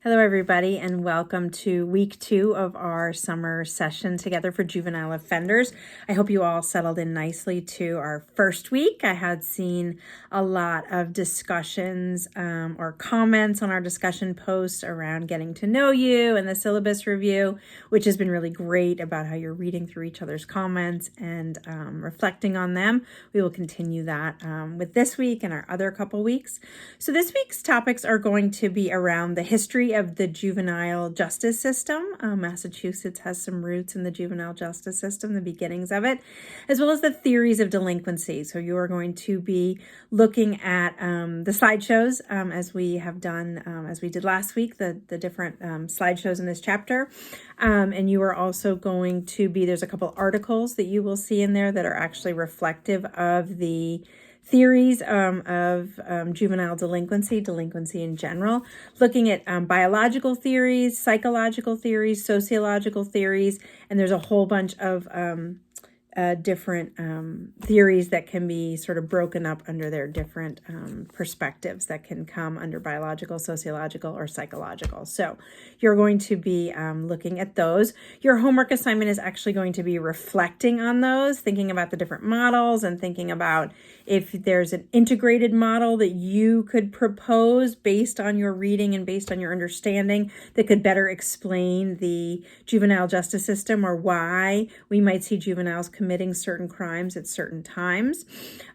Hello, everybody, and welcome to week 2 of our summer session together for juvenile offenders. I hope you all settled in nicely to our first week. I had seen a lot of discussions or comments on our discussion posts around getting to know you and the syllabus review, which has been really great about how you're reading through each other's comments and reflecting on them. We will continue that with this week and our other couple weeks. So this week's topics are going to be around the history of the juvenile justice system. Massachusetts has some roots in the juvenile justice system, the beginnings of it, as well as the theories of delinquency. So you are going to be looking at the slideshows as we have done, as we did last week, the different slideshows in this chapter. And you are also going to be, there's a couple articles that you will see in there that are actually reflective of the theories of juvenile delinquency in general, looking at biological theories, psychological theories, sociological theories, and there's a whole bunch of different theories that can be sort of broken up under their different perspectives that can come under biological, sociological, or psychological. So you're going to be looking at those. Your homework assignment is actually going to be reflecting on those, thinking about the different models and thinking about if there's an integrated model that you could propose based on your reading and based on your understanding that could better explain the juvenile justice system or why we might see juveniles committing certain crimes at certain times.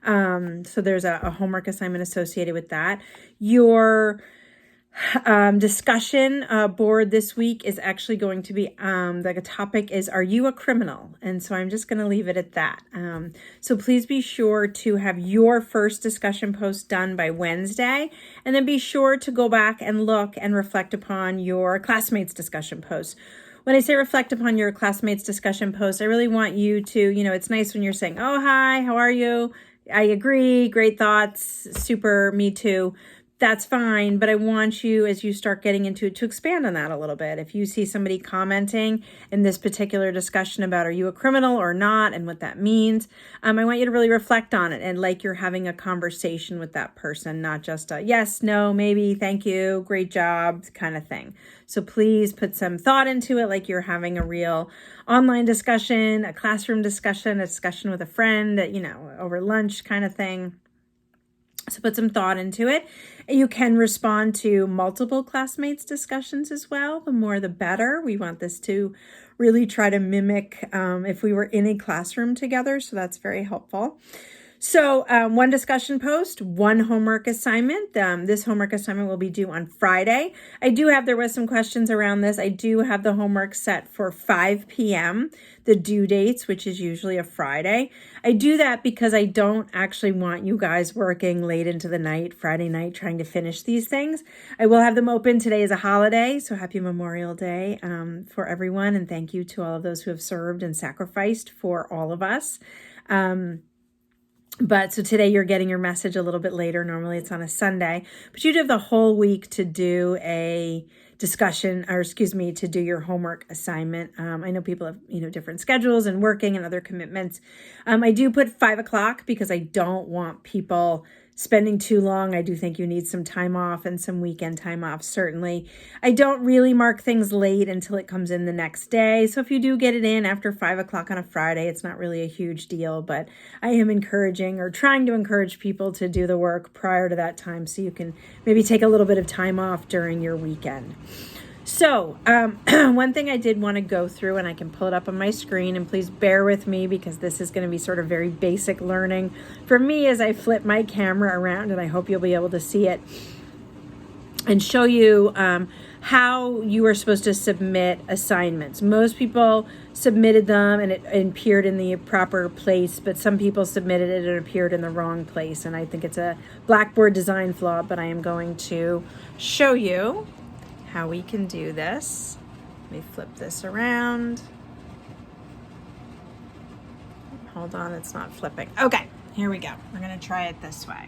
So there's a homework assignment associated with that. Your discussion board this week is actually going to be, the topic is, are you a criminal? And so I'm just going to leave it at that. So please be sure to have your first discussion post done by Wednesday, and then be sure to go back and look and reflect upon your classmates' discussion posts. When I say reflect upon your classmates' discussion post, I really want you to, it's nice when you're saying, oh, hi, how are you? I agree, great thoughts, super, me too. That's fine, but I want you, as you start getting into it, to expand on that a little bit. If you see somebody commenting in this particular discussion about are you a criminal or not and what that means, I want you to really reflect on it and like you're having a conversation with that person, not just a yes, no, maybe, thank you, great job kind of thing. So please put some thought into it like you're having a real online discussion, a classroom discussion, a discussion with a friend, over lunch kind of thing. So put some thought into it. You can respond to multiple classmates' discussions as well. The more, the better. We want this to really try to mimic if we were in a classroom together. So that's very helpful. So one discussion post, one homework assignment. This homework assignment will be due on Friday. There was some questions around this. I do have the homework set for 5 p.m., the due dates, which is usually a Friday. I do that because I don't actually want you guys working late into the night, Friday night, trying to finish these things. I will have them open. Today is a holiday, so happy Memorial Day for everyone. And thank you to all of those who have served and sacrificed for all of us. But so today you're getting your message a little bit later. Normally it's on a Sunday, but you'd have the whole week to do a discussion, to do your homework assignment. I know people have, different schedules and working and other commitments. I do put 5 o'clock because I don't want people spending too long. I do think you need some time off and some weekend time off, certainly. I don't really mark things late until it comes in the next day. So if you do get it in after 5 o'clock on a Friday, it's not really a huge deal, but I am encouraging or trying to encourage people to do the work prior to that time so you can maybe take a little bit of time off during your weekend. So one thing I did want to go through, and I can pull it up on my screen, and please bear with me because this is going to be sort of very basic learning for me as I flip my camera around, and I hope you'll be able to see it and show you how you are supposed to submit assignments. Most people submitted them and it appeared in the proper place, but some people submitted it and it appeared in the wrong place, and I think it's a Blackboard design flaw, but I am going to show you how we can do this. Let me flip this around. Hold on, it's not flipping. Okay, here we go. We're going to try it this way.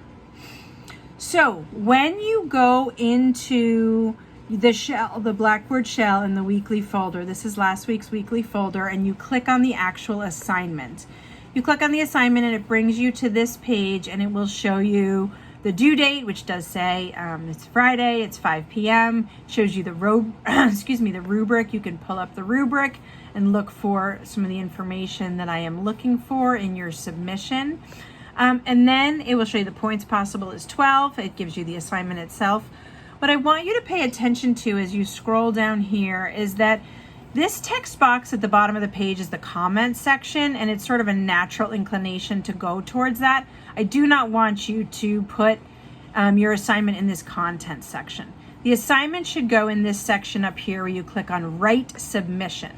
So when you go into the shell, the Blackboard shell in the weekly folder, this is last week's weekly folder, and you click on the actual assignment. You click on the assignment and it brings you to this page, and it will show you the due date, which does say it's Friday, it's 5 p.m. Shows you the the rubric. You can pull up the rubric and look for some of the information that I am looking for in your submission. And then it will show you the points possible is 12. It gives you the assignment itself. What I want you to pay attention to as you scroll down here is that this text box at the bottom of the page is the comment section, and it's sort of a natural inclination to go towards that. I do not want you to put your assignment in this content section. The assignment should go in this section up here where you click on Write Submission.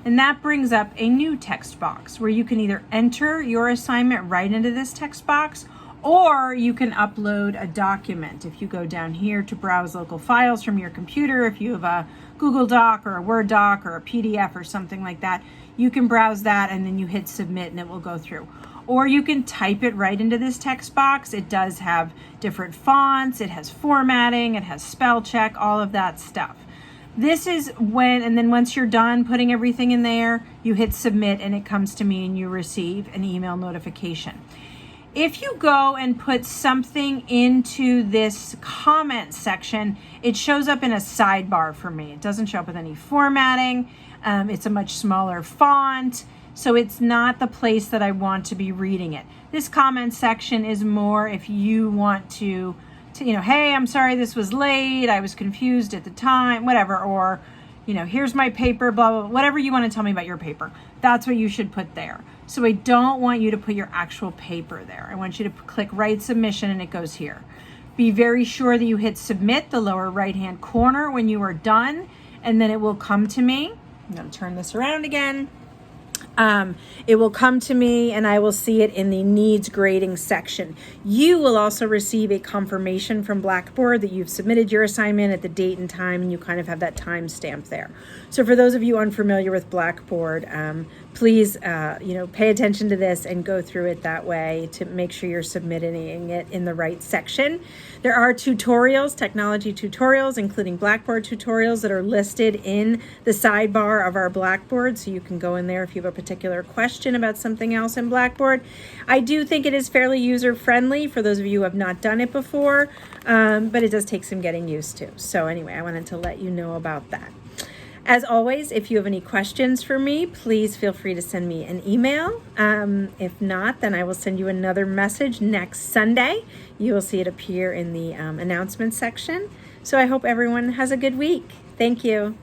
And that brings up a new text box where you can either enter your assignment right into this text box, or you can upload a document. If you go down here to browse local files from your computer, if you have a Google Doc or a Word doc or a PDF or something like that, you can browse that and then you hit submit and it will go through. Or you can type it right into this text box. It does have different fonts, it has formatting, it has spell check, all of that stuff. This is when, and then once you're done putting everything in there, you hit submit and it comes to me and you receive an email notification. If you go and put something into this comment section, it shows up in a sidebar for me. It doesn't show up with any formatting. It's a much smaller font, so it's not the place that I want to be reading it. This comment section is more if you want to hey, I'm sorry this was late, I was confused at the time, whatever, or, here's my paper, blah, blah, blah, whatever you want to tell me about your paper. That's what you should put there. So I don't want you to put your actual paper there. I want you to click Write Submission and it goes here. Be very sure that you hit submit, the lower right-hand corner, when you are done, and then it will come to me. I'm going to turn this around again. It will come to me and I will see it in the needs grading section. You will also receive a confirmation from Blackboard that you've submitted your assignment at the date and time, and you kind of have that time stamp there. So for those of you unfamiliar with Blackboard, please, pay attention to this and go through it that way to make sure you're submitting it in the right section. There are tutorials, technology tutorials, including Blackboard tutorials that are listed in the sidebar of our Blackboard. So you can go in there if you have a particular question about something else in Blackboard. I do think it is fairly user-friendly for those of you who have not done it before, but it does take some getting used to. So anyway, I wanted to let you know about that. As always, if you have any questions for me, please feel free to send me an email. If not, then I will send you another message next Sunday. You will see it appear in the announcement section. So I hope everyone has a good week. Thank you.